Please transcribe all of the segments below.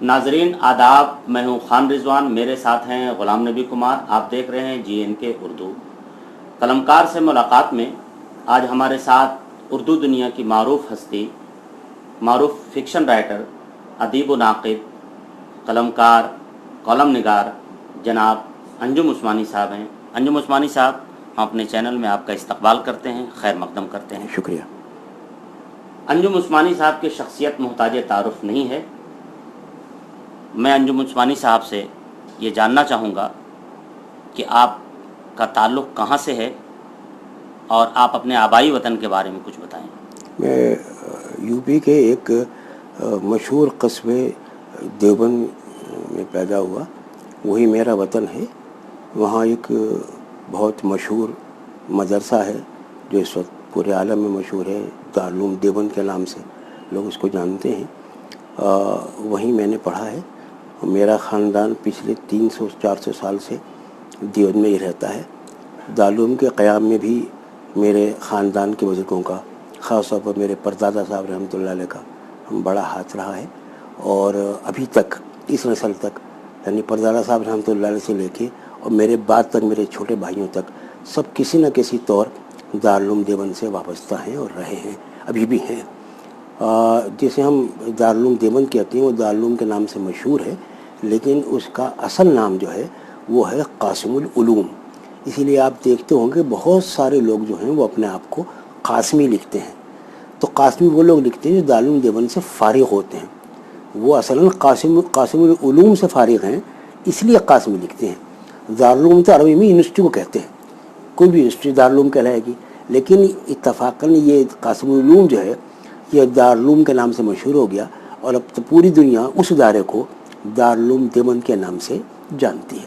ناظرین آداب، میں ہوں خان رضوان، میرے ساتھ ہیں غلام نبی کمار. آپ دیکھ رہے ہیں GNK اردو. قلمکار سے ملاقات میں آج ہمارے ساتھ اردو دنیا کی معروف ہستی، معروف فکشن رائٹر، ادیب و ناقد، قلمکار، کالم نگار جناب انجم عثمانی صاحب ہیں. انجم عثمانی صاحب، ہم اپنے چینل میں آپ کا استقبال کرتے ہیں، خیر مقدم کرتے ہیں. شکریہ. انجم عثمانی صاحب کی شخصیت محتاج تعارف نہیں ہے. میں انجم عثمانی صاحب سے یہ جاننا چاہوں گا کہ آپ کا تعلق کہاں سے ہے اور آپ اپنے آبائی وطن کے بارے میں کچھ بتائیں. میں UP کے ایک مشہور قصبے دیوبند میں پیدا ہوا، وہی میرا وطن ہے. وہاں ایک بہت مشہور مدرسہ ہے جو اس وقت پورے عالم میں مشہور ہے، دارالعلوم دیوبند کے نام سے لوگ اس کو جانتے ہیں. وہیں میں نے پڑھا ہے. میرا خاندان پچھلے 300-400 سال سے دیوبند میں ہی رہتا ہے. دارالعلوم کے قیام میں بھی میرے خاندان کے بزرگوں کا، خاص طور پر میرے پردادا صاحب رحمۃ اللہ علیہ کا بڑا ہاتھ رہا ہے. اور ابھی تک اس نسل تک، یعنی پردادا صاحب رحمۃ اللہ علیہ سے لے کے اور میرے بعد تک میرے چھوٹے بھائیوں تک سب کسی نہ کسی طور دارالعلوم دیوبند سے وابستہ ہیں اور رہے ہیں، ابھی بھی ہیں. جسے ہم دارالعلوم دیوبند کہتے ہیں وہ دارالعلوم کے نام سے مشہور ہے، لیکن اس کا اصل نام جو ہے وہ ہے قاسم العلوم. اسی لیے آپ دیکھتے ہوں کہ بہت سارے لوگ جو ہیں وہ اپنے آپ کو قاسمی لکھتے ہیں. تو قاسمی وہ لوگ لکھتے ہیں جو دارالعلوم دیوبند سے فارغ ہوتے ہیں. وہ اصلاً قاسم العلوم سے فارغ ہیں، اس لیے قاسمی لکھتے ہیں. دارالعلوم تو عربی میں یونیورسٹی کو کہتے ہیں، کوئی بھی یونیورسٹی دارالعلوم کہلائے گی، لیکن اتفاقاً یہ قاسم العلوم جو ہے یہ دارالعلوم کے نام سے مشہور ہو گیا، اور اب تو پوری دنیا اس ادارے کو دارالعلوم دیوبند کے نام سے جانتی ہے.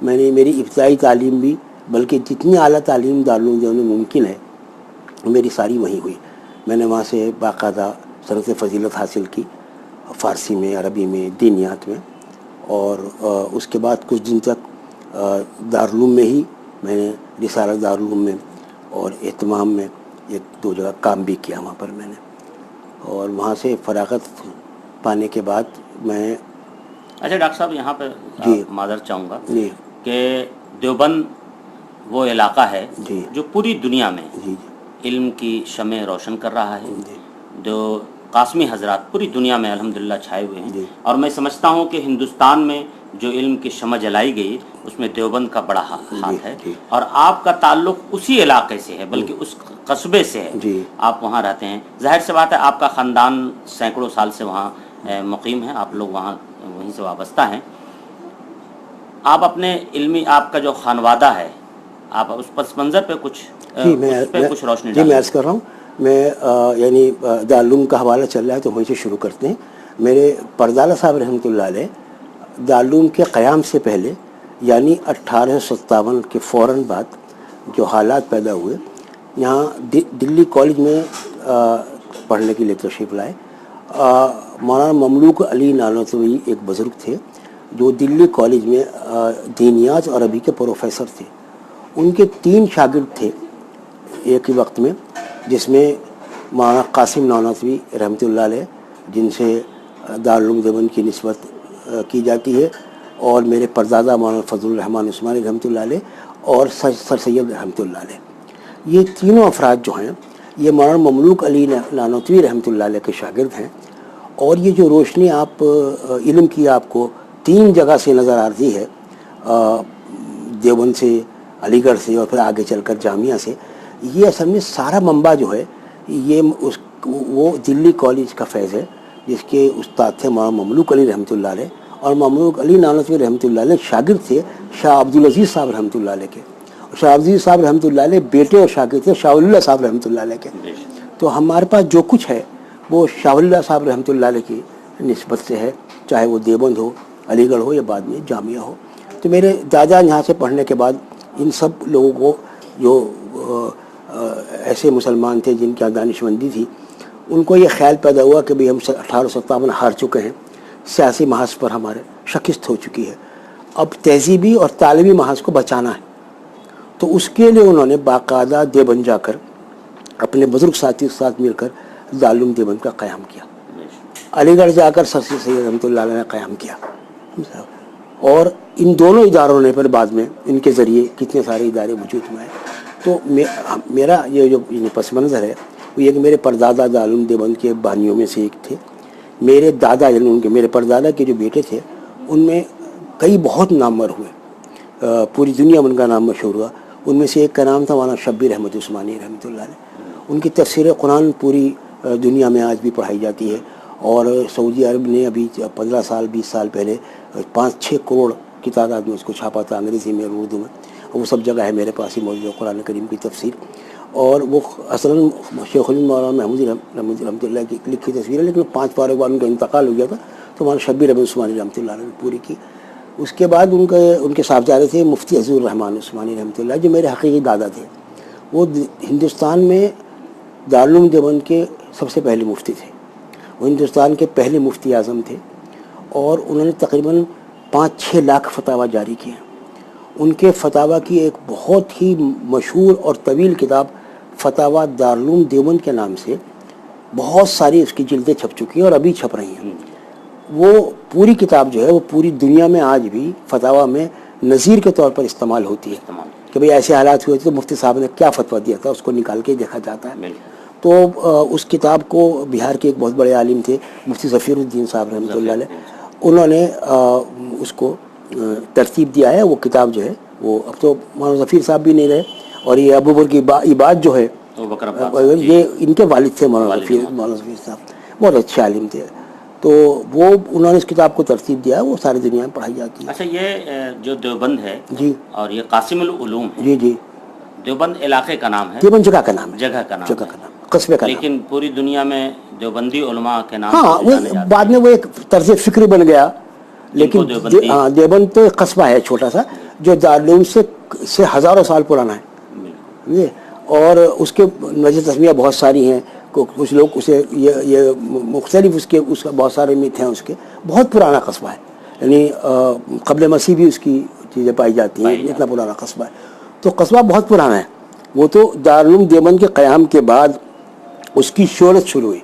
میری ابتدائی تعلیم بھی، بلکہ جتنی اعلیٰ تعلیم دارالعلوم دیوبند میں ممکن ہے میری ساری وہیں ہوئی. میں نے وہاں سے باقاعدہ سند فضیلت حاصل کی، فارسی میں، عربی میں، دینیات میں. اور اس کے بعد کچھ دن تک دارالعلوم میں ہی میں نے رسالہ دارالعلوم میں اور اہتمام میں 1-2 جگہ کام بھی کیا وہاں پر میں نے. اور وہاں سے فراغت پانے کے بعد میں اچھا ڈاکٹر صاحب، یہاں پہ جی معذرت چاہوں گا جی کہ دیوبند وہ علاقہ ہے جی جو پوری دنیا میں جی علم کی شمع روشن کر رہا ہے، جی جو قاسمی حضرات پوری دنیا میں الحمدللہ چھائے ہوئے ہیں. جی اور میں سمجھتا ہوں کہ ہندوستان میں جو علم کی شمع جلائی گئی اس میں دیوبند کا بڑا ہاتھ ہے. جی اور آپ کا تعلق اسی علاقے سے ہے، بلکہ اس قصبے سے ہے. جی آپ وہاں رہتے ہیں، ظاہر سی بات ہے آپ کا خاندان سینکڑوں سال سے وہاں مقیم ہے، آپ لوگ وہیں سے وابستہ ہیں. آپ اپنے علمی، آپ کا جو خانوادہ ہے، آپ اس پس منظر پہ کچھ اس پہ کچھ روشنی جی میں ڈالیں. عرض کر رہا ہوں. میں یعنی دارالعلوم کا حوالہ چل رہا ہے تو وہیں سے شروع کرتے ہیں. میرے پردادا صاحب رحمۃ اللہ علیہ دارالعلوم کے قیام سے پہلے، یعنی 1857 کے فوراً بعد جو حالات پیدا ہوئے، یہاں دلی کالج میں پڑھنے کے لیے تشریف لائے. مولانا مملوک علی نانوتوی ایک بزرگ تھے جو دلی کالج میں دینیات اور عربی کے پروفیسر تھے. ان کے 3 شاگرد تھے ایک ہی وقت میں، جس میں مولانا قاسم نانوتوی رحمۃ اللہ علیہ، جن سے دارالعلوم دیوبند کی نسبت کی جاتی ہے، اور میرے پردادا مولانا فضل الرحمن عثمانی رحمۃ اللہ علیہ، اور سر سید رحمۃ اللہ علیہ. یہ تینوں افراد جو ہیں یہ مولانا مملوک علی نانوتوی رحمۃ اللہ علیہ کے شاگرد ہیں. اور یہ جو روشنی آپ علم کی آپ کو 3 جگہ سے نظر آتی ہے، دیوبند سے، علی گڑھ سے، اور پھر آگے چل کر جامعہ سے، یہ اصل میں سارا منبع جو ہے یہ وہ دلی کالج کا فیض ہے، جس کے استاد تھے مولانا مملوک علی رحمۃ اللہ علیہ. اور مملوک علی نانوتوی رحمۃ اللہ علیہ شاگرد تھے شاہ عبدالعزیز صاحب رحمۃ اللہ علیہ کے. شاہ عبدالعزیز صاحب رحمۃ اللہ علیہ بیٹے اور شاگرد تھے شاہ ولی اللہ صاحب رحمۃ اللہ علیہ کے. تو ہمارے پاس جو کچھ ہے وہ شاہ ولی اللہ صاحب رحمۃ اللہ علیہ کی نسبت سے ہے، چاہے وہ دیوبند ہو، علی گڑھ ہو، یا بعد میں جامعہ ہو. تو میرے دادا یہاں سے پڑھنے کے بعد ان سب لوگوں کو، جو ایسے مسلمان تھے جن کی دانش مندی تھی، ان کو یہ خیال پیدا ہوا کہ ہم 1857 ہار چکے ہیں، سیاسی محاذ پر ہمارے شکست ہو چکی ہے، اب تہذیبی اور تعلیمی محاذ کو بچانا ہے. تو اس کے لیے انہوں نے باقاعدہ دیوبند جا کر اپنے بزرگ ساتھی کے ساتھ مل کر دارالعلوم دیوبند کا قیام کیا. علی گڑھ جا کر سر سید رحمۃ اللہ علیہ نے قیام کیا. اور ان دونوں اداروں نے پھر بعد میں ان کے ذریعے کتنے سارے ادارے وجود میں آئے. تو میرا یہ جو پس منظر ہے وہ یہ کہ میرے پردادا دارالعلوم دیوبند کے بانیوں میں سے ایک تھے. میرے دادا یعنی ان کے میرے پردادا کے جو بیٹے تھے ان میں کئی بہت نامور ہوئے, پوری دنیا میں ان کا نام مشہور ہوا. ان میں سے ایک کا نام تھا مولانا شبیر احمد عثمانی رحمۃ اللہ علیہ. ان کی تفسیر قرآن پوری دنیا میں آج بھی پڑھائی جاتی ہے, اور سعودی عرب نے ابھی 15 سال 20 سال پہلے 5-6 کروڑ کی تعداد میں اس کو چھاپا تھا, انگریزی میں اور اردو میں. وہ سب جگہ ہے میرے پاس ہی موجود ہے قرآن کریم کی تفسیر. اور وہ اصلاً شیخ الہند مولانا محمود رحمۃ اللہ کی لکھی تصویر ہے, لیکن 5 پارے بعد ان کا انتقال ہو گیا تھا تو مولانا شبیر احمد عثمانی رحمۃ اللہ علیہ نے پوری کی. اس کے بعد ان کے صاحبزادے تھے مفتی عزیز الرحمان عثمانی رحمۃ اللہ, جو میرے حقیقی دادا تھے. وہ ہندوستان میں دارالعلوم دیوبند کے سب سے پہلے مفتی تھے. وہ ہندوستان کے پہلے مفتی اعظم تھے, اور انہوں نے تقریباً 5-6 لاکھ فتاویٰ جاری کیے. ان کے فتاویٰ کی ایک بہت ہی مشہور اور طویل کتاب فتاویٰ دارالعلوم دیوبند کے نام سے بہت ساری اس کی جلدیں چھپ چکی ہیں اور ابھی چھپ رہی ہیں. وہ پوری کتاب جو ہے وہ پوری دنیا میں آج بھی فتاویٰ میں نظیر کے طور پر استعمال ہوتی ہے کہ بھئی ایسے حالات ہوئے تھے تو مفتی صاحب نے کیا فتویٰ دیا تھا, اس کو نکال کے دیکھا جاتا ہے. تو اس کتاب کو بہار کے ایک بہت بڑے عالم تھے مفتی ظفیر الدین صاحب رحمۃ اللہ علیہ, انہوں نے اس کو ترتیب دیا ہے. وہ کتاب جو ہے وہ اب تو مولانا ظفیر صاحب بھی نہیں رہے, اور یہ ابو بکر کی عباد جو ہے یہ ان کے والد تھے مولانا ظفیر صاحب, بہت اچھے عالم تھے. تو وہ انہوں نے اس کتاب کو ترتیب دیا ہے, وہ ساری دنیا میں پڑھائی جاتی ہے. اچھا, یہ جو دیوبند ہے جی, اور یہ قاسم العلوم ہے, جی جی, دیوبند علاقے کا نام ہے, دیوبند جگہ کا نام ہے, جگہ کا نام, قصبے کا نام, لیکن پوری دنیا میں دیوبندی علماء کے نام ہاں وہ بعد میں وہ ایک طرز فکر بن گیا. لیکن دیوبند تو ایک قصبہ ہے چھوٹا سا جو دارالعلوم سے ہزاروں سال پرانا ہے, اور اس کے وجہ تسمیہ بہت ساری ہیں. کچھ لوگ اسے یہ مختلف اس کا بہت سارے میت ہیں. اس کے بہت پرانا قصبہ ہے, یعنی قبل مسیح بھی اس کی چیزیں پائی جاتی ہیں, اتنا پرانا قصبہ ہے. تو قصبہ بہت پرانا ہے. وہ تو دارالعلوم دیوبند کے قیام کے بعد اس کی شہرت شروع ہوئی,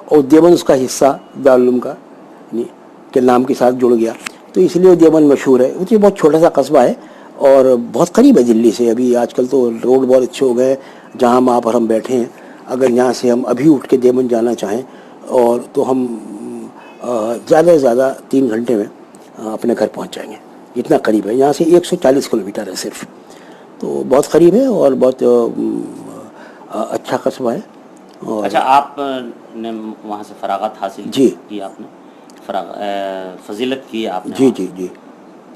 اور دیوبند اس کا حصہ دارالعلوم کا یعنی کے نام کے ساتھ جڑ گیا, تو اس لیے دیوبند مشہور ہے. یہ بہت چھوٹا سا قصبہ ہے اور بہت قریب ہے دلی سے. ابھی آج کل تو روڈ بہت اچھے ہو گئے. جہاں وہاں پر ہم بیٹھے ہیں, اگر یہاں سے ہم ابھی اٹھ کے دیوبند جانا چاہیں اور تو ہم زیادہ سے زیادہ 3 گھنٹے میں اپنے گھر پہنچ جائیں گے, اتنا قریب ہے. یہاں سے 140 کلومیٹر ہے صرف, تو بہت قریب ہے اور بہت اچھا قصبہ ہے. اور اچھا, آپ نے وہاں سے فراغت حاصل کی, آپ نے فضیلت کی آپ نے؟ جی جی جی.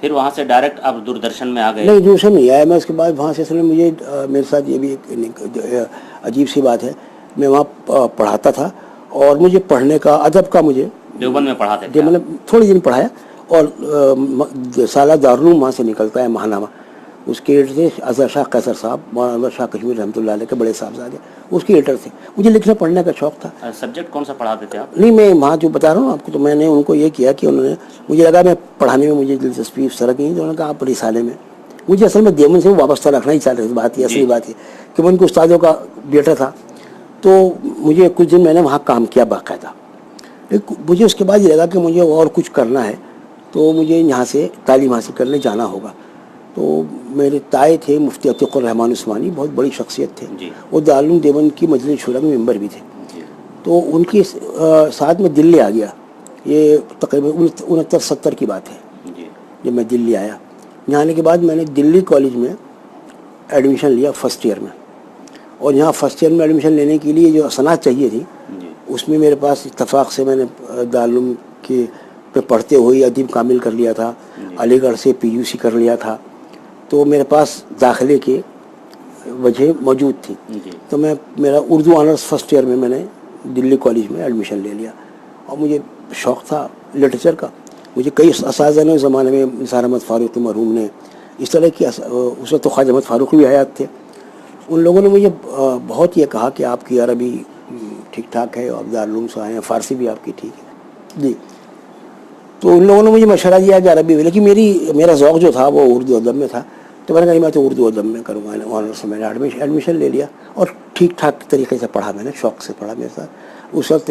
پھر وہاں سے ڈائریکٹ آپ دوردرشن میں آ گئے؟ نہیں, دوردرشن نہیں آیا میں. اس کے بعد وہاں سے اصل میں مجھے میرے ساتھ یہ بھی ایک عجیب سی بات ہے, میں وہاں پڑھاتا تھا اور مجھے پڑھنے کا ادب کا مجھے دیوبند میں پڑھاتے تھے؟ مطلب تھوڑی دن پڑھایا, اور سالہ دارالعلوم وہاں سے نکلتا ہے ماہنامہ, اس کے ایڈیٹر تھے اظہر شاہ قیصر صاحب, مولانا شاہ کشمیر رحمۃ اللہ علیہ کے بڑے صاحبزادے, اس کے ایڈیٹر تھے. مجھے لکھنے پڑھنے کا شوق تھا. سبجیکٹ کون سا پڑھاتے تھے آپ؟ نہیں, میں وہاں جو بتا رہا ہوں آپ کو, تو میں نے ان کو یہ کیا کہ انہوں نے مجھے لگا میں پڑھانے میں مجھے دلچسپی اس طرح کی, تو انہوں نے کہا آپ رسالے میں. مجھے اصل میں دیوبند سے وابستہ رکھنا ہی چاہ رہے, بات یہ اصلی بات ہے کہ میں ان کے استادوں کا بیٹا تھا. تو مجھے کچھ دن میں نے وہاں کام کیا باقاعدہ. مجھے اس کے بعد یہ لگا کہ مجھے اور کچھ کرنا ہے, تو مجھے یہاں سے تعلیم حاصل کرنے جانا ہوگا. تو میرے تائے تھے مفتی عتیق الرحمان عثمانی, بہت بڑی شخصیت تھے, وہ دارالعلوم دیوبند کی مجلس شورا میں ممبر بھی تھے. تو ان کے ساتھ میں دلی آ گیا. یہ تقریباً 69-70 کی بات ہے جب میں دلی آیا. یہاں آنے کے بعد میں نے دلی کالج میں ایڈمیشن لیا فرسٹ ایئر میں, اور یہاں فرسٹ ایئر میں ایڈمیشن لینے کے لیے جو اسناد چاہیے تھی اس میں میرے پاس اتفاق سے میں نے دارالعلوم کے پہ پڑھتے ہوئے ادیب کامل کر لیا تھا, علی گڑھ سے PUC کر لیا تھا, تو میرے پاس داخلے کے وجہ موجود تھی. تو میرا اردو آنرس فرسٹ ایئر میں نے دلی کالج میں ایڈمیشن لے لیا, اور مجھے شوق تھا لٹریچر کا. مجھے کئی اساتذہ نے اس زمانے میں, نثار احمد فاروقی مرحوم نے, اس طرح کی, اس وقت تو خواجہ احمد فاروقی بھی حیات تھے, ان لوگوں نے مجھے بہت یہ کہا کہ آپ کی عربی ٹھیک ٹھاک ہے, اور دارالعلوم سے آئے ہیں, فارسی بھی آپ کی ٹھیک ہے جی. تو ان لوگوں نے مجھے مشورہ دیا کہ عربی, لیکن میرا ذوق جو تھا وہ اردو ادب میں تھا. تو میں نے کہا میں تو اردو ادب میں کروں گا. آنر سے میں نے ایڈمیشن لے لیا, اور ٹھیک ٹھاک طریقے سے پڑھا, میں نے شوق سے پڑھا. میرے ساتھ اس وقت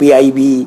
PIB,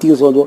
302,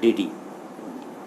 DD।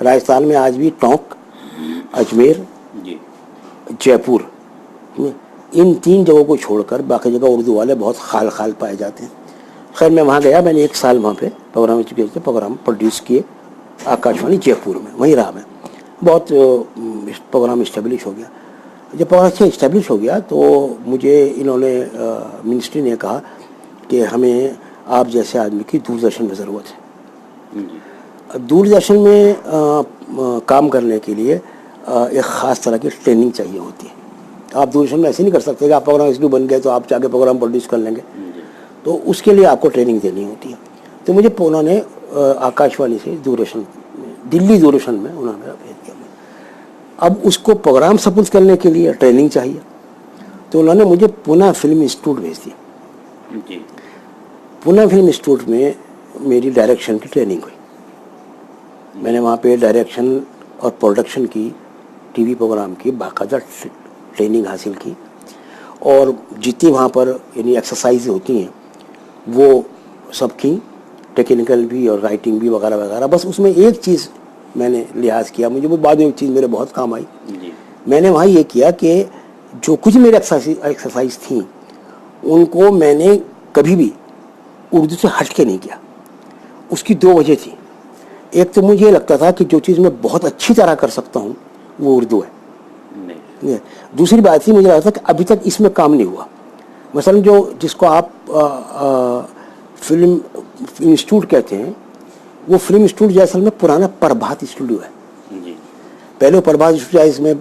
راجستھان میں آج بھی ٹونک، اجمیر، جی جے پور، ان 3 جگہوں کو چھوڑ کر باقی جگہ اردو والے بہت خال خال پائے جاتے ہیں. خیر میں وہاں گیا، میں نے 1 سال وہاں پہ پروگرام پروڈیوس کیے آکاشوانی جے پور میں، وہیں رہا میں. بہت پروگرام اسٹیبلش ہو گیا. جب پروگرام اچھا اسٹیبلش ہو گیا تو مجھے انہوں نے منسٹری نے کہا کہ ہمیں آپ جیسے آدمی کی دوردرشن میں ضرورت ہے. دوردرشن میں کام کرنے کے لیے ایک خاص طرح کی ٹریننگ چاہیے ہوتی ہے. آپ دوردرشن میں ایسے نہیں کر سکتے کہ آپ پروگرام اس لیے بن گئے تو آپ جا کے پروگرام پروڈیوس کر لیں گے. تو اس کے لیے آپ کو ٹریننگ دینی ہوتی ہے. تو مجھے انہوں نے آکاشوانی سے دوردرشن، دلی دوردرشن میں انہوں نے میرا بھیج دیا. اب اس کو پروگرام سپورٹ کرنے کے لیے ٹریننگ چاہیے، تو انہوں نے مجھے پونا فلم انسٹیٹیوٹ بھیج دیا. پونا فلم انسٹیٹیوٹ میں میری ڈائریکشن کی ٹریننگ ہوئی. میں نے وہاں پہ ڈائریکشن اور پروڈکشن کی، ٹی وی پروگرام کی باقاعدہ ٹریننگ حاصل کی، اور جتنی وہاں پر یعنی ایکسرسائز ہوتی ہیں وہ سب کی، ٹیکنیکل بھی اور رائٹنگ بھی وغیرہ وغیرہ. بس اس میں ایک چیز میں نے لحاظ کیا، مجھے وہ بعد میں ایک چیز میرے بہت کام آئی. میں نے وہاں یہ کیا کہ جو کچھ میرے ایکسرسائز تھیں ان کو میں نے کبھی بھی اردو سے ہٹ کے نہیں کیا. اس کی 2 وجہ تھی. ایک تو مجھے لگتا تھا کہ جو چیز میں بہت اچھی طرح کر سکتا ہوں وہ اردو ہے. دوسری بات تھی، مجھے لگتا تھا کہ ابھی تک اس میں کام نہیں ہوا. مثلا جس کو آپ فلم انسٹیٹیوٹ کہتے ہیں، وہ فلم انسٹیٹیوٹ جو اصل میں پرانا پربھات اسٹوڈیو ہے. پہلے پربھات اسٹوڈیو اس میں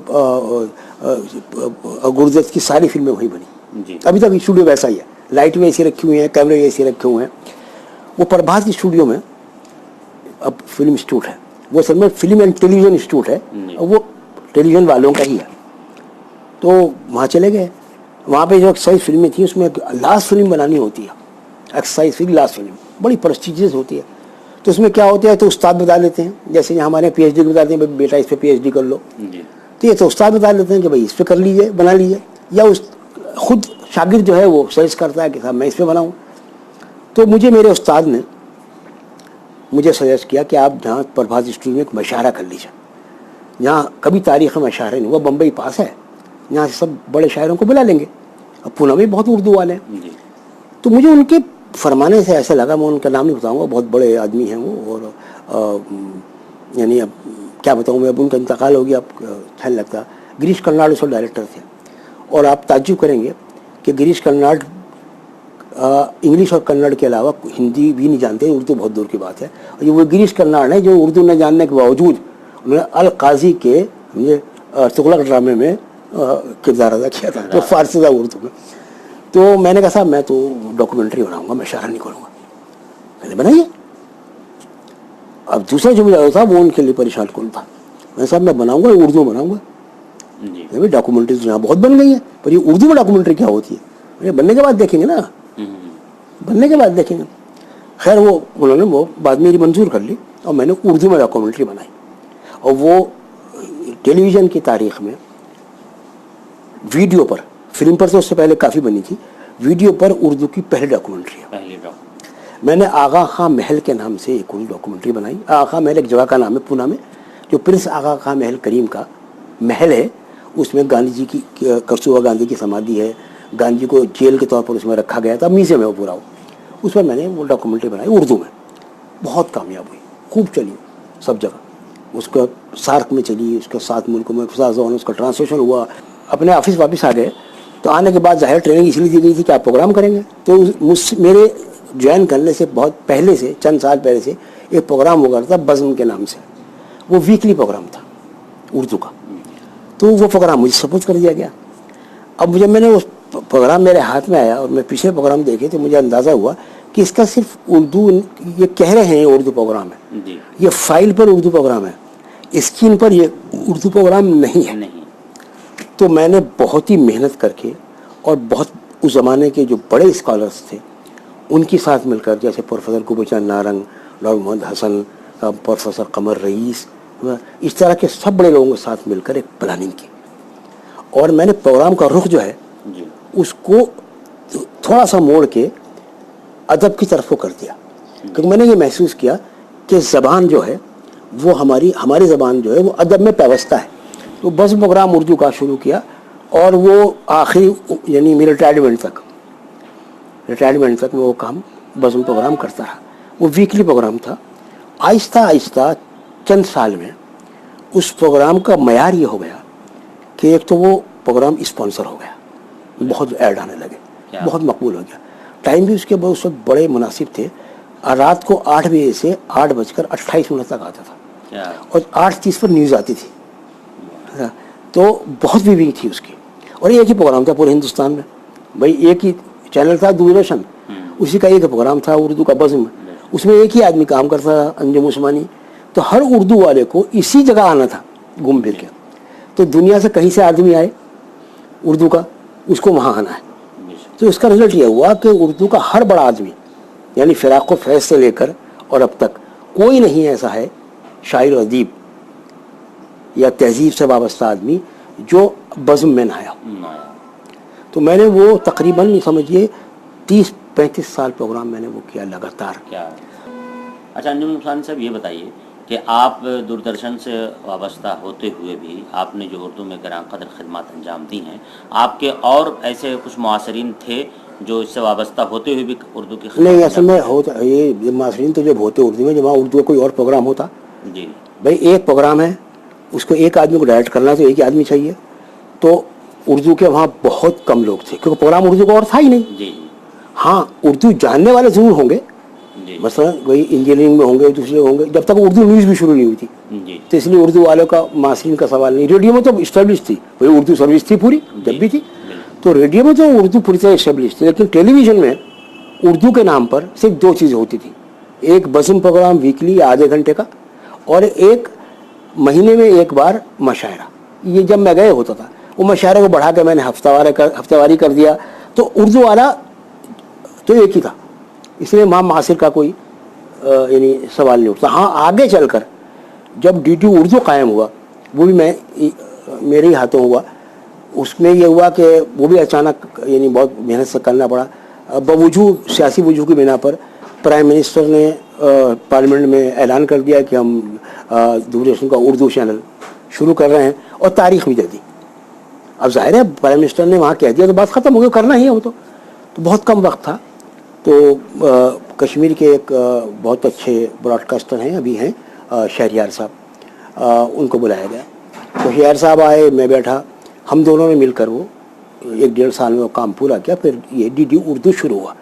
گردت کی ساری فلمیں وہیں بنی. ابھی تک اسٹوڈیو ویسا ہی ہے، لائٹ بھی ایسی رکھی ہوئی ہیں، کیمرے بھی ایسے رکھے ہوئے ہیں. وہ پربھات اسٹوڈیو میں اب فلم انسٹیٹیوٹ ہے، وہ اصل میں film and television institute ہے، اور وہ ٹیلی ویژن والوں کا ہی ہے. تو وہاں چلے گئے. وہاں پہ جو ایکسرسائز فلمیں تھیں اس میں لاسٹ فلم بنانی ہوتی ہے، ایکسرسائز فلم لاسٹ فلم بڑی پرسٹیجیس ہوتی ہے. تو اس میں کیا ہوتا ہے، تو استاد بتا لیتے ہیں، جیسے ہمارے پی ایچ ڈی بتاتے ہیں بیٹا اس پہ پی ایچ ڈی کر لو. تو یہ تو استاد بتا لیتے ہیں کہ بھائی اس پہ کر لیجیے، بنا لیجیے، یا خود شاگرد جو ہے وہ سجیسٹ کرتا ہے کہ صاحب میں اس پہ بناؤں. تو مجھے میرے استاد نے مجھے سجیسٹ کیا کہ آپ جہاں پربھات اسٹوڈیو میں ایک مشاعرہ کر لیجیے. یہاں کبھی تاریخ میں مشاعرہ نہیں ہوا، بمبئی پاس ہے، یہاں سے سب بڑے شاعروں کو بلا لیں گے. اب پونا میں بہت اردو والے ہیں. تو مجھے ان کے فرمانے سے ایسا لگا، میں ان کا نام نہیں بتاؤں گا، بہت بڑے آدمی ہیں وہ، اور یعنی اب کیا بتاؤں میں، اب ان کا انتقال ہو گیا، اب خیال لگتا. گریش کرناڈ اس وقت ڈائریکٹر تھے. اور آپ تعجب کریں گے کہ گریش کرناڈ انگلش اور کنڑ کے علاوہ ہندی بھی نہیں جانتے، اردو بہت دور کی بات ہے. اور یہ وہ گریش کرناڈ ہے جو اردو نہ جاننے کے باوجود انہوں نے القاضی کے تغلق ڈرامے میں کردار ادا کیا تھا، تو فارسی تھا اردو میں. تو میں نے کہا صاحب میں تو ڈاکومنٹری بناؤں گا، میں شاعر نہیں کروں گا. میں نے بنائیے. اب دوسرا جو مجھے تھا وہ ان کے لیے پریشان کن تھا. میں صاحب میں بناؤں گا، اردو بناؤں گا. ڈاکومنٹریز یہاں بہت بن گئی ہیں، پر یہ اردو میں ڈاکومنٹری کیا ہوتی ہے، بننے کے بعد دیکھیں گے نا، بننے کے بعد دیکھیں گے. خیر وہ انہوں نے وہ بعد میری منظور کر لی، اور میں نے اردو میں ڈاکومنٹری بنائی. اور وہ ٹیلی ویژن کی تاریخ میں ویڈیو پر، فلم پر تو اس سے پہلے کافی بنی تھی، ویڈیو پر اردو کی پہلی ڈاکومنٹری ہے. میں نے آغا خاں محل کے نام سے ایک ڈاکومنٹری بنائی. آغا خاں محل ایک جگہ کا نام ہے پونا میں، جو پرنس آغا خاں محل کریم کا محل ہے. اس میں گاندھی جی کی، کستوربا گاندھی کی سمادھی ہے. گاندھی جی کو جیل کے طور پر اس میں رکھا گیا تھا، میوزیم ہے وہ پورا. اس پر میں نے وہ ڈاکومنٹری بنائی اردو میں. بہت کامیاب ہوئی، خوب چلی سب جگہ. اس کا سارک میں چلی، اس کے 7 ملکوں میں اس کا ٹرانسلیشن ہوا. اپنے آفس واپس آ گئے تو آنے کے بعد ظاہر ٹریننگ اس لیے دی گئی تھی کہ آپ پروگرام کریں گے. تو میرے جوائن کرنے سے بہت پہلے سے، چند سال پہلے سے ایک پروگرام ہوا کرتا تھا بزم کے نام سے. وہ ویکلی پروگرام تھا اردو کا. تو وہ پروگرام مجھے سپورٹ کر دیا گیا. اب جب میں نے اس پروگرام میرے ہاتھ میں آیا اور میں پچھلے پروگرام دیکھے تو مجھے اندازہ ہوا کہ اس کا صرف اردو، یہ کہہ رہے ہیں اردو پروگرام ہے، یہ فائل پر اردو پروگرام ہے، اسکرین پر یہ اردو پروگرام نہیں ہے. تو میں نے بہت ہی محنت کر کے، اور بہت اس زمانے کے جو بڑے اسکالرس تھے ان کے ساتھ مل کر، جیسے پروفیسر گوبیچند نارنگ، ڈاکٹر محمد حسن، پروفیسر قمر رئیس، اس طرح کے سب بڑے لوگوں کے ساتھ مل کر ایک پلاننگ کی. اور میں نے پروگرام کا رخ جو ہے اس کو تھوڑا سا موڑ کے ادب کی طرف کو کر دیا. کیونکہ میں نے یہ محسوس کیا کہ زبان جو ہے وہ ہماری زبان جو ہے وہ ادب میں پیوستہ ہے. تو بزم پروگرام اردو کا شروع کیا اور وہ آخری یعنی میرے ریٹائرمنٹ تک میں وہ کام بزم پروگرام کرتا رہا. وہ ویکلی پروگرام تھا. آہستہ آہستہ چند سال میں اس پروگرام کا معیار یہ ہو گیا کہ ایک تو وہ پروگرام اسپانسر ہو گیا, بہت ایڈ آنے لگے, بہت مقبول ہو گیا. ٹائم بھی اس کے اس وقت بڑے مناسب تھے. رات کو 8 بجے سے 8:28 تک آتا تھا اور 8:30 پر نیوز آتی تھی. تو بہت ویونگ تھی اس کی. اور ایک ہی پروگرام تھا پورے ہندوستان میں. بھائی ایک ہی چینل تھا دوردرشن, اسی کا ایک پروگرام تھا اردو کا بزم. اس میں ایک ہی آدمی کام کرتا تھا, انجم عثمانی. تو ہر اردو والے کو اسی جگہ آنا تھا گھوم پھر کے. تو دنیا سے کہیں سے آدمی آئے اردو کا, اس کو وہاں آنا ہے. تو اس کا رزلٹ یہ ہوا کہ اردو کا ہر بڑا آدمی یعنی فراق و فیض سے لے کر اور اب تک کوئی نہیں ایسا ہے شاعر و ادیب یا تہذیب سے وابستہ آدمی جو بزم میں نہ آیا. تو میں نے وہ تقریباً سمجھیے 30-35 سال پروگرام میں نے وہ کیا لگاتار. اچھا انجم عثمانی صاحب یہ بتائیے کہ آپ دوردرشن سے وابستہ ہوتے ہوئے بھی آپ نے جو اردو میں گراں قدر خدمات انجام دی ہیں, آپ کے اور ایسے کچھ معاصرین تھے جو اس سے وابستہ ہوتے ہوئے بھی اردو کی نہیں اصل میں ہوتا یہ معاصرین تو جب ہوتے اردو میں جب وہاں اردو کا کوئی اور پروگرام ہوتا جی بھائی ایک پروگرام ہے اس کو ایک آدمی کو ڈائریکٹ کرنا تو ایک ہی آدمی چاہیے. تو اردو کے وہاں بہت کم لوگ تھے کیونکہ پروگرام اردو کا اور تھا ہی نہیں. جی ہاں اردو جاننے والے ضرور ہوں گے, مثلا وہی انجینئرنگ میں ہوں گے, دوسرے ہوں گے, جب تک اردو نیوز بھی شروع نہیں ہوئی تھی. تو اس لیے اردو والوں کا معاصرین کا سوال نہیں. ریڈیو میں تو اسٹیبلش تھی, وہی اردو سروس تھی پوری جب بھی تھی. تو ریڈیو میں تو اردو پوری طرح اسٹیبلش تھی. لیکن ٹیلی ویژن میں اردو کے نام پر صرف 2 چیزیں ہوتی تھی. ایک بزم پروگرام ویکلی آدھے گھنٹے کا, اور ایک مہینے میں ایک بار مشاعرہ. یہ جب میں گئے ہوتا تھا, وہ مشاعرے کو بڑھا کے میں نے ہفتہ واری کر دیا. تو اردو والا تو ایک ہی تھا, اس لیے وہاں معاصر کا کوئی یعنی سوال نہیں اٹھتا. ہاں آگے چل کر جب DD اردو قائم ہوا, وہ بھی میرے ہی ہاتھوں ہوا. اس میں یہ ہوا کہ وہ بھی اچانک یعنی بہت محنت سے کرنا پڑا. بوجود سیاسی وجوہ کی بنا پر پرائم منسٹر نے پارلیمنٹ میں اعلان کر دیا کہ ہم دوردرشن کا اردو چینل شروع کر رہے ہیں, اور تاریخ بھی دے دی. اب ظاہر ہے پرائم منسٹر نے وہاں کہہ دیا تو بات ختم ہو گئی, کرنا ہی ہے وہ. تو بہت کم وقت تھا. تو کشمیر کے ایک بہت اچھے براڈ کاسٹر ہیں, ابھی ہیں شہریار صاحب, ان کو بلایا گیا. تو شہریار صاحب آئے, میں بیٹھا, ہم دونوں نے مل کر وہ 1-1.5 سال میں وہ کام پورا کیا. پھر یہ DD اردو شروع ہوا.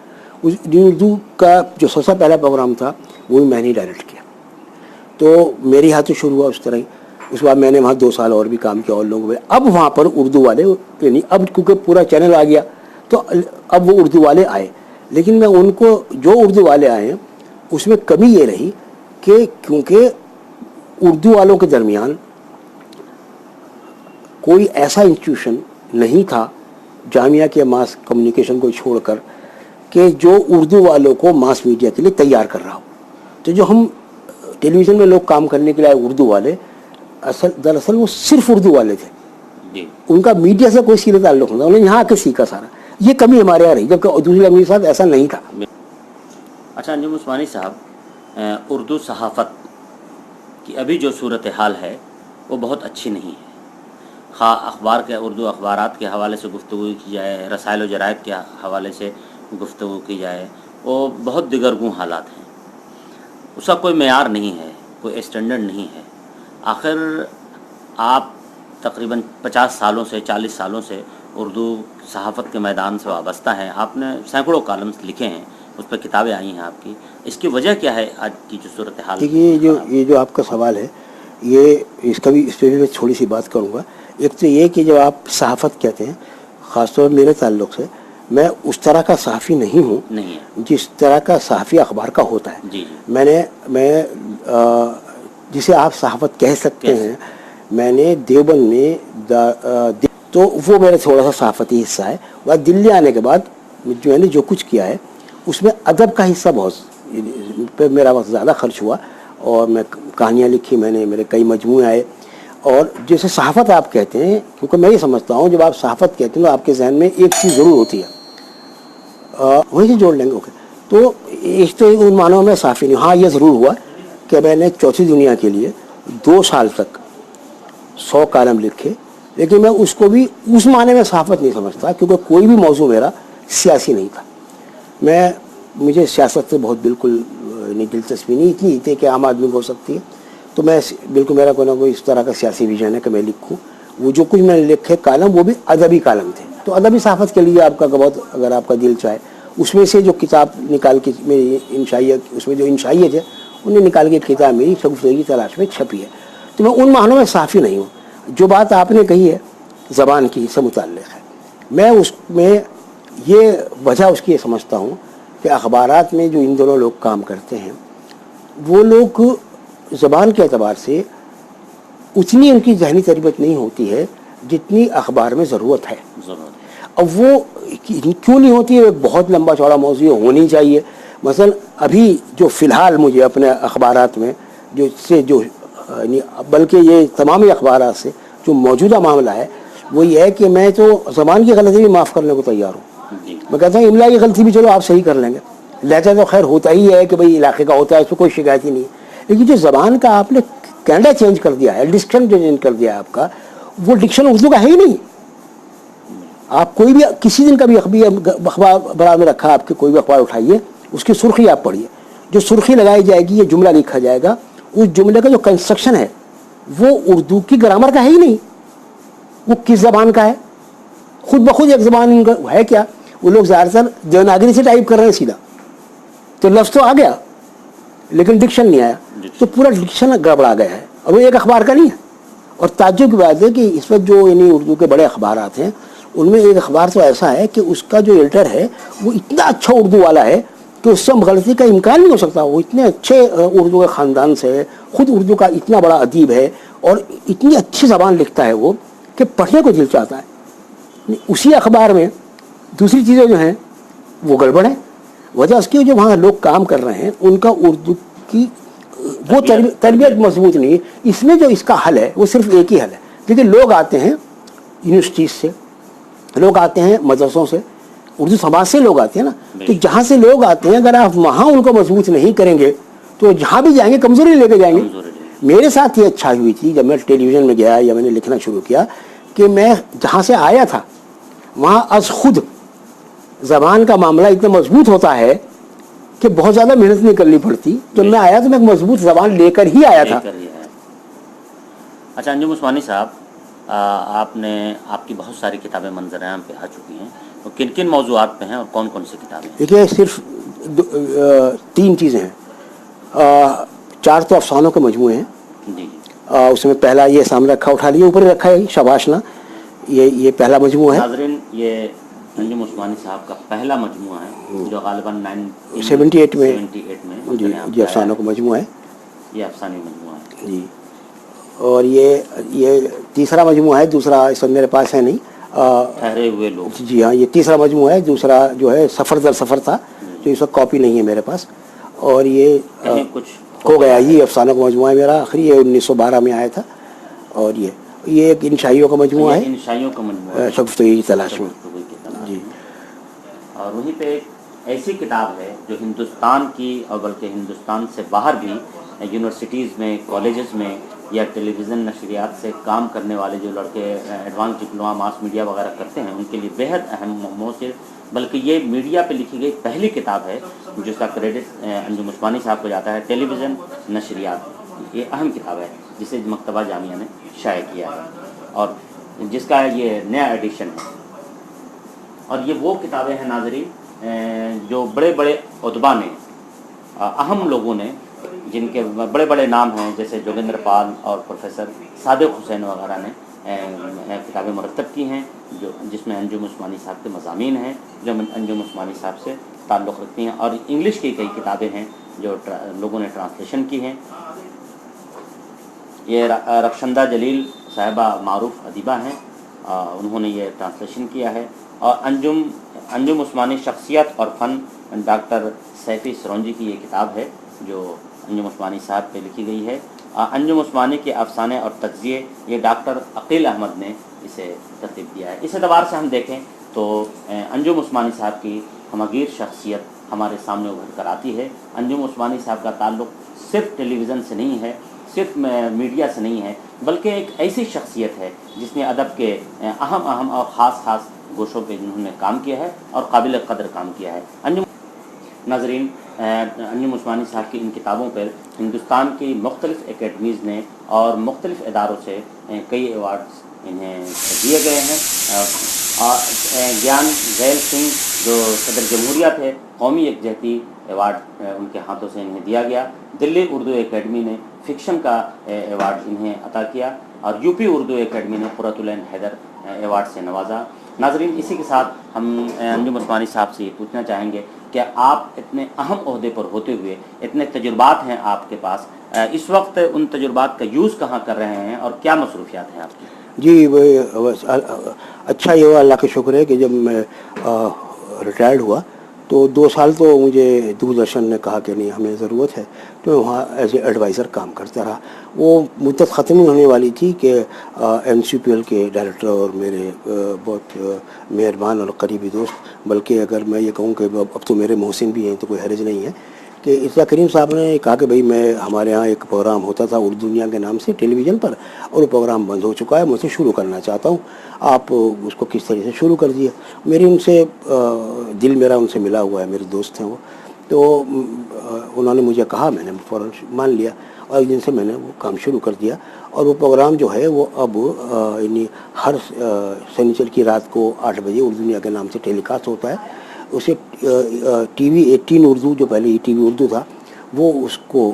اس DD اردو کا جو سب سے پہلا پروگرام تھا وہ بھی میں نے ڈائریکٹ کیا. تو میرے ہاتھوں شروع ہوا اس طرح ہی. اس کے بعد میں نے وہاں 2 سال اور بھی کام کیا اور لوگوں میں. اب وہاں پر اردو والے یعنی اب کیونکہ پورا چینل آ گیا تو اب وہ اردو والے آئے. لیکن میں ان کو جو اردو والے آئے ہیں اس میں کمی یہ رہی کہ کیونکہ اردو والوں کے درمیان کوئی ایسا انسٹیٹیوشن نہیں تھا جامعہ کے ماس کمیونیکیشن کو چھوڑ کر کہ جو اردو والوں کو ماس میڈیا کے لیے تیار کر رہا ہو. تو جو ہم ٹیلی ویژن میں لوگ کام کرنے کے لیے آئے اردو والے, دراصل وہ صرف اردو والے تھے. ان کا میڈیا سے کوئی سیدھا تعلق نہیں تھا. انہوں نے یہاں آ کے سیکھا سارا. یہ کمی ہمارے یہاں رہی, جبکہ دوسری لینگویج کے ساتھ ایسا نہیں تھا. اچھا انجم عثمانی صاحب, اردو صحافت کی ابھی جو صورتحال ہے وہ بہت اچھی نہیں ہے. خواہ اخبار کے اردو اخبارات کے حوالے سے گفتگو کی جائے, رسائل و جرائد کے حوالے سے گفتگو کی جائے, وہ بہت دگرگوں حالات ہیں. اس کا کوئی معیار نہیں ہے, کوئی اسٹینڈرڈ نہیں ہے. آخر آپ تقریباً 50 سالوں سے 40 سالوں سے اردو صحافت کے میدان سے وابستہ ہیں. آپ نے سینکڑوں کالمز لکھے ہیں, اس پہ کتابیں آئی ہیں آپ کی. اس کی وجہ کیا ہے آج کی جو صورتحال؟ دیکھیے یہ جو آپ کا سوال ہے, یہ اس پہ بھی میں تھوڑی سی بات کروں گا. ایک تو یہ کہ جب آپ صحافت کہتے ہیں, خاص طور میرے تعلق سے, میں اس طرح کا صحافی نہیں ہوں جس طرح کا صحافی اخبار کا ہوتا ہے. میں جسے آپ صحافت کہہ سکتے ہیں, میں نے دیوبند میں تو وہ میرا تھوڑا سا صحافتی حصہ ہے. وہ دلی آنے کے بعد میں نے جو کچھ کیا ہے اس میں ادب کا حصہ بہت پہ میرا وقت زیادہ خرچ ہوا, اور میں کہانیاں لکھی, میں نے میرے کئی مجموعے آئے. اور جیسے صحافت آپ کہتے ہیں, کیونکہ میں یہ سمجھتا ہوں جب آپ صحافت کہتے ہیں تو آپ کے ذہن میں ایک چیز ضرور ہوتی ہے, وہیں سے جوڑ لیں گے. اوکے, تو اس تو ان معنوں میں صحافی نہیں. ہاں یہ ضرور ہوا کہ کہ میں نے چوتھی دنیا کے لیے 2 سال تک 100 کالم لکھے، لیکن میں اس کو بھی اس معنی میں صحافت نہیں سمجھتا، کیونکہ کوئی بھی موضوع میرا سیاسی نہیں تھا. مجھے سیاست سے بہت بالکل دلچسپی نہیں اتنی تھی کہ عام آدمی کو ہو سکتی ہے. تو میں بالکل میرا کوئی نہ کوئی اس طرح کا سیاسی ویژن ہے کہ میں لکھوں. وہ جو کچھ میں نے لکھے کالم وہ بھی ادبی کالم تھے. تو ادبی صحافت کے لیے آپ کا بہت اگر آپ کا دل چاہے اس میں سے جو کتاب نکال کے میری انشائیہ اس میں جو انشائیہ تھے انہیں نکال کے کتاب میری شگفتگی کی تلاش میں چھپی ہے. تو میں ان معنوں میں صحافی نہیں ہوں. جو بات آپ نے کہی ہے زبان کی سے متعلق ہے، میں اس میں یہ وجہ اس کی یہ سمجھتا ہوں کہ اخبارات میں جو ان دونوں لوگ کام کرتے ہیں وہ لوگ زبان کے اعتبار سے اتنی ان کی ذہنی تربیت نہیں ہوتی ہے جتنی اخبار میں ضرورت ہے. اب وہ کیوں نہیں ہوتی ہے ایک بہت لمبا چوڑا موضوع ہونی چاہیے. مثلا ابھی جو فی الحال مجھے اپنے اخبارات میں جو بلکہ یہ تمامی اخبارات سے جو موجودہ معاملہ ہے وہ یہ ہے کہ میں تو زبان کی غلطی بھی معاف کرنے کو تیار ہوں. میں کہتا ہوں املا کی غلطی بھی چلو آپ صحیح کر لیں گے، لہجہ تو خیر ہوتا ہی ہے کہ بھئی علاقے کا ہوتا ہے، اس کو کوئی شکایت ہی نہیں ہے. لیکن جو زبان کا آپ نے کینڈا چینج کر دیا ہے، ڈکشن جو چینج کر دیا ہے آپ کا، وہ ڈکشن اردو کا ہے ہی نہیں. آپ کوئی بھی کسی دن کا بھی اخبار برا میں رکھا آپ کے کوئی بھی اخبار اٹھائیے، اس کی سرخی آپ پڑھیے، جو سرخی لگائی جائے گی یہ جملہ لکھا جائے گا، اس جملے کا جو کنسٹرکشن ہے وہ اردو کی گرامر کا ہے ہی نہیں. وہ کس زبان کا ہے؟ خود بخود ایک زبان ہے کیا؟ وہ لوگ زیادہ تر دیوناگری سے ٹائپ کر رہے ہیں سیدھا، تو لفظ تو آ گیا لیکن ڈکشن نہیں آیا، تو پورا ڈکشن گڑبڑا گیا ہے. اور وہ ایک اخبار کا نہیں ہے. اور تعجب کی بات ہے کہ اس وقت جو اردو کے بڑے اخبارات ہیں ان میں ایک اخبار تو ایسا ہے کہ اس کا جو ایڈیٹر ہے وہ اتنا اچھا اردو والا ہے کہ اس سے غلطی کا امکان نہیں ہو سکتا. وہ اتنے اچھے اردو کے خاندان سے ہے، خود اردو کا اتنا بڑا ادیب ہے اور اتنی اچھی زبان لکھتا ہے وہ کہ پڑھنے کو دل چاہتا ہے. اسی اخبار میں دوسری چیزیں جو ہیں وہ گڑبڑ ہیں. وجہ اس کی جو وہاں لوگ کام کر رہے ہیں ان کا اردو کی وہ تربیت مضبوط نہیں ہے. اس میں جو اس کا حل ہے وہ صرف ایک ہی حل ہے. لیکن لوگ آتے ہیں یونیورسٹیز سے، لوگ آتے ہیں مدرسوں سے، اردو سماج سے لوگ آتے ہیں نا، تو جہاں سے لوگ آتے ہیں اگر آپ وہاں ان کو مضبوط نہیں کریں گے تو جہاں بھی جائیں گے کمزوری لے کے جائیں گے. میرے ساتھ یہ اچھا ہوئی تھی جب میں ٹیلی ویژن میں گیا یا میں نے لکھنا شروع کیا کہ میں جہاں سے آیا تھا وہاں از خود زبان کا معاملہ اتنا مضبوط ہوتا ہے کہ بہت زیادہ محنت نہیں کرنی پڑتی. جب میں آیا تو میں ایک مضبوط زبان لے کر ہی آیا تھا. اچھا انجم عثمانی صاحب، آپ کی بہت ساری کتابیں منظر عام پہ آ چکی ہیں، تو کن کن موضوعات پہ ہیں اور کون کون سی کتابیں ہیں؟ دیکھیے صرف 3 چیزیں ہیں. 4 تو افسانوں کے مجموعے ہیں. جی. اس میں پہلا یہ سامنے رکھا، اٹھا لیے اوپر رکھا ہے شاباشنا، یہ پہلا مجموعہ ہے. ناظرین یہ انجم عثمانی صاحب کا پہلا مجموعہ ہے جو غالباً 78 میں جی افسانوں کا مجموعہ ہے. یہ افسانوی مجموعہ ہے جی. اور یہ تیسرا مجموعہ ہے. دوسرا اس وقت میرے پاس ہے نہیں. ٹھہرے ہوئے لوگ. جی ہاں، یہ تیسرا مجموعہ ہے. دوسرا جو ہے سفر در سفر تھا جو اس وقت کاپی نہیں ہے میرے پاس. اور یہ کچھ ہو گیا. یہ افسانوں کا مجموعہ ہے میرا آخری، یہ 1912 میں آیا تھا. اور یہ ایک انشائیوں کا مجموعہ ہے، انشائیوں کا مجموعہ شگفتگی کی تلاش میں. جی. اور وہیں پہ ایک ایسی کتاب ہے جو ہندوستان کی اور بلکہ ہندوستان سے باہر بھی یونیورسٹیز میں، کالجز میں یا ٹیلی ویژن نشریات سے کام کرنے والے جو لڑکے ایڈوانس ڈپلوما ماس میڈیا وغیرہ کرتے ہیں ان کے لیے بیحد اہم موضوع، بلکہ یہ میڈیا پہ لکھی گئی پہلی کتاب ہے جس کا کریڈٹ انجم عثمانی صاحب کو جاتا ہے. ٹیلی ویژن نشریات یہ اہم کتاب ہے جسے مکتبہ جامعہ نے شائع کیا ہے اور جس کا یہ نیا ایڈیشن ہے. اور یہ وہ کتابیں ہیں ناظرین جو بڑے بڑے ادبا نے، اہم لوگوں نے، جن کے بڑے بڑے نام ہیں جیسے جوگندر پال اور پروفیسر صادق حسین وغیرہ نے کتابیں مرتب کی ہیں جس میں انجم عثمانی صاحب کے مضامین ہیں جو انجم عثمانی صاحب سے تعلق رکھتی ہیں. اور انگلش کی کئی کتابیں ہیں جو لوگوں نے ٹرانسلیشن کی ہیں. یہ رخشندہ جلیل صاحبہ معروف ادیبہ ہیں، انہوں نے یہ ٹرانسلیشن کیا ہے. اور انجم عثمانی شخصیت اور فن ڈاکٹر سیفی سرونجی کی یہ کتاب ہے جو انجم عثمانی صاحب پہ لکھی گئی ہے. انجم عثمانی کے افسانے اور تجزیے یہ ڈاکٹر عقیل احمد نے اسے ترتیب دیا ہے. اس اعتبار سے ہم دیکھیں تو انجم عثمانی صاحب کی ہمگیر شخصیت ہمارے سامنے ابھر کر آتی ہے. انجم عثمانی صاحب کا تعلق صرف ٹیلی ویژن سے نہیں ہے، صرف میڈیا سے نہیں ہے، بلکہ ایک ایسی شخصیت ہے جس نے ادب کے اہم اور خاص گوشوں پہ جنہوں نے کام کیا ہے اور قابل قدر کام کیا ہے۔ ناظرین، انجم عثمانی صاحب کی ان کتابوں پر ہندوستان کی مختلف اکیڈمیز نے اور مختلف اداروں سے کئی ایوارڈز انہیں دیے گئے ہیں۔ اور گیان زیل سنگھ جو صدر جمہوریہ تھے، قومی یکجہتی ایوارڈ ان کے ہاتھوں سے انہیں دیا گیا۔ دلی اردو اکیڈمی نے فکشن کا ایوارڈ انہیں عطا کیا، اور یو پی اردو اکیڈمی نے قرۃ العین حیدر ایوارڈ سے نوازا۔ ناظرین، اسی کے ساتھ ہم انجم عثمانی صاحب سے یہ پوچھنا چاہیں گے کہ آپ اتنے اہم عہدے پر ہوتے ہوئے اتنے تجربات ہیں آپ کے پاس، اس وقت ان تجربات کا یوز کہاں کر رہے ہیں اور کیا مصروفیات ہیں آپ کی؟ جی، اچھا یہ ہوا، اللہ کا شکر ہے کہ جب میں ریٹائرڈ ہوا تو 2 سال تو مجھے دوردرشن نے کہا کہ نہیں ہمیں ضرورت ہے، تو میں وہاں ایز اے ایڈوائزر کام کرتا رہا۔ وہ مدت ختم ہونے والی تھی کہ NCPL کے ڈائریکٹر اور میرے بہت مہربان اور قریبی دوست، بلکہ اگر میں یہ کہوں کہ اب تو میرے محسن بھی ہیں تو کوئی حرج نہیں ہے، کہ اسرا کریم صاحب نے کہا کہ بھئی میں ہمارے ہاں ایک پروگرام ہوتا تھا اردو دنیا کے نام سے ٹیلی ویژن پر، اور وہ پروگرام بند ہو چکا ہے، میں اسے شروع کرنا چاہتا ہوں، آپ اس کو کس طریقے سے شروع کر دیے۔ میری ان سے دل میرا ان سے ملا ہوا ہے، میرے دوست ہیں وہ، تو انہوں نے مجھے کہا، میں نے فوراً مان لیا، اور ایک دن سے میں نے وہ کام شروع کر دیا۔ اور وہ پروگرام جو ہے وہ اب یعنی ہر سنیچر کی رات کو 8 بجے اردو دنیا کے نام سے ٹیلی کاسٹ ہوتا ہے۔ اسے ٹی وی 18 اردو، جو پہلے ای ٹی وی اردو تھا، وہ اس کو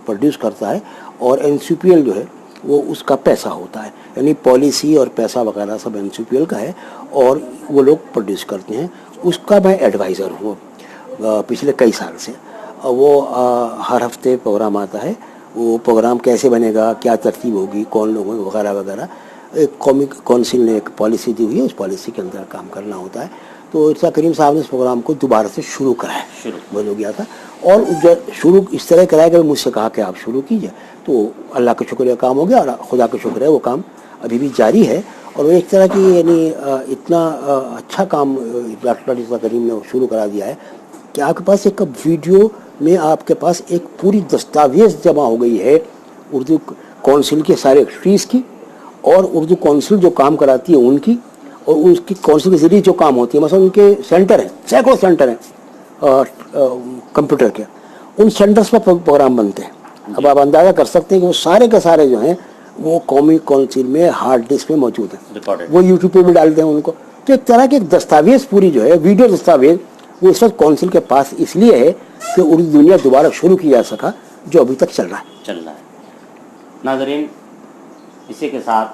پروڈیوس کرتا ہے، اور NCPL جو ہے وہ اس کا پیسہ ہوتا ہے، یعنی پالیسی اور پیسہ وغیرہ سب NCPL کا ہے، اور وہ لوگ پروڈیوس کرتے ہیں۔ اس کا میں ایڈوائزر ہوں پچھلے کئی سال سے۔ وہ ہر ہفتے پروگرام آتا ہے، وہ پروگرام کیسے بنے گا، کیا ترتیب ہوگی، کون لوگ ہیں وغیرہ وغیرہ، ایک قومی کونسل نے ایک پالیسی دی ہوئی ہے، اس پالیسی کے اندر کام کرنا ہوتا ہے۔ تو ارشاد کریم صاحب نے اس پروگرام کو دوبارہ سے شروع کرایا، بند ہو گیا تھا، اور شروع اس طرح کرایا کہ مجھ سے کہا کہ آپ شروع کیجئے، تو اللہ کا شکر ہے کام ہو گیا، اور خدا کا شکر ہے وہ کام ابھی بھی جاری ہے۔ اور وہ ایک طرح کی یعنی اتنا اچھا کام ڈاکٹر ارشاد کریم نے شروع کرا دیا ہے کہ آپ کے پاس ایک ویڈیو میں آپ کے پاس ایک پوری دستاویز جمع ہو گئی ہے اردو کونسل کے سارے ایکٹریز کی، اور اردو کونسل جو کام کراتی ہے ان کی، اور اس کی کونسل کے ذریعے جو کام ہوتی ہے، مثلا ان کے سینٹر ہیں، سینکڑوں سینٹر ہیں کمپیوٹر کے، ان سینٹرز پر پروگرام بنتے ہیں۔ اب آپ اندازہ کر سکتے ہیں کہ وہ سارے کے سارے جو ہیں وہ قومی کونسل میں ہارڈ ڈسک میں موجود ہیں، وہ یوٹیوب پہ بھی ڈالتے ہیں ان کو۔ تو ایک طرح کی ایک دستاویز پوری جو ہے، ویڈیو دستاویز، وہ اس وقت کونسل کے پاس اس لیے ہے کہ اردو دنیا دوبارہ شروع کیا جا سکا، جو ابھی تک چل رہا ہے۔ ناظرین، اسی کے ساتھ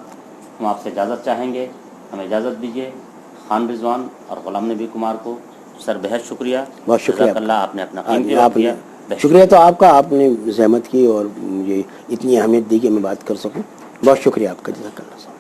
ہم آپ سے اجازت چاہیں گے، ہمیں اجازت دیجیے۔ خان رضوان اور غلام نبی کمار کو سر بہت شکریہ، بہت شکریہ اللہ، آپ نے اپنا قیمتی وقت دیا۔ شکریہ تو آپ کا، آپ نے زحمت کی اور مجھے اتنی اہمیت دی کہ میں بات کر سکوں، بہت شکریہ آپ کا، جزاک اللہ۔